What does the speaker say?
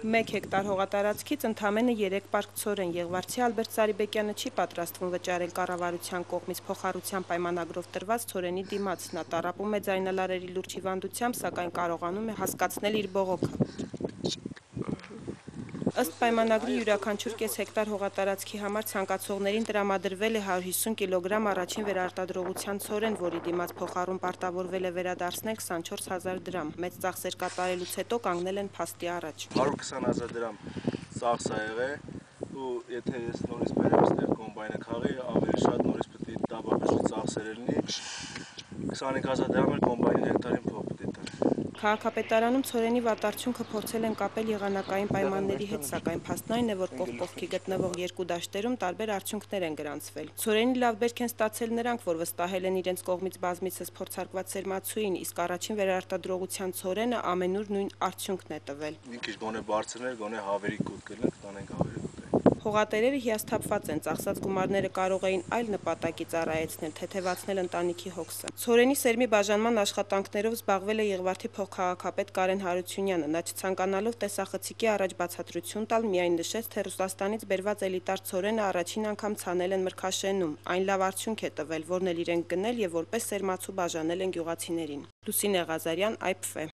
1 հեկտար հողատարածքից ընդամենը 3 պարկ ցորեն Եղվարդցի Ալբերտ Սարիբեկյանը չի պատրաստվում վճարել կառավարության կողմից փոխառության պայմանագրով տրված ցորենի դիմաց, նա տառապում է ձայնալարերի լուրջ հիվանդությամբ, սակայն կարողանում է հասկացնել իր բողոքը։ Ըստ պայմանագրի յուրաքանչյուր կես հեկտար հողատարածքի համար ցանկացողներին տրամադրվել է 150 կիլոգրամ առաջին վերարտադրողության ցորեն, որի դիմաց փոխառում պարտավորվել է վերադարձնել 24,000 դրամ։ Մեծ ծախսեր կատարելուց հետո կանգնել են փաստի առաջ։ 120,000 դրամ ծախս ա եղել ու եթե ես նորից բերեմ այստեղ կոմբայնը քաղի, ավելի շատ նորից պետք է դաբաբժի ծախսեր լինի, 25,000 դրամ էլ կոմբայնին հեկտարին փող պետք է տալ։ Քաղաքապետարանում ցորենի վատ արդյունքը փորձել են կապել եղանակային պայմանների հետ, սակայն փաստն այն է, որ կողք կողքի գտնվող երկու դաշտերում տարբեր արդյունքներ են գրանցվել։ Ցորենի լավ բերք են ստացել նրանք, որ վստահել են իրենց կողմից բազմիցս փորձարկված սերմացուին, իսկ առաջին վերարտադրողության ցորենը ամենուր նույն արդյունքն է տվել։ Մի քիչ գոնե բարձրներ, գոնե հավերի կուտ կլինենք, տանենք հավերի կուտ։ Հողատերերը հիասթափված են, ծախսած գումարները կարող էին այլ նպատակի ծառայեցնել, թեթևացնել ընտանիքի հոգսը։ Ցորենի սերմի բաժանման աշխատանքներով զբաղվել է Եղվարդի փոխքաղաքապետ Կարեն Հարությունյանը, նա չցանկանալով տեսախցիկի առաջ բացատրություն տալ, միայն նշեց, թե Ռուսաստանից բերված էլիտար ցորենը առաջին անգամ ցանել են Մրգաշենում, այն լավ արդյունք է տվել, որն էլ իրենք գնել եւ որպես սերմացու բաժանել են գյուղացիներին։ Լուսինե Ղազարյան, IPF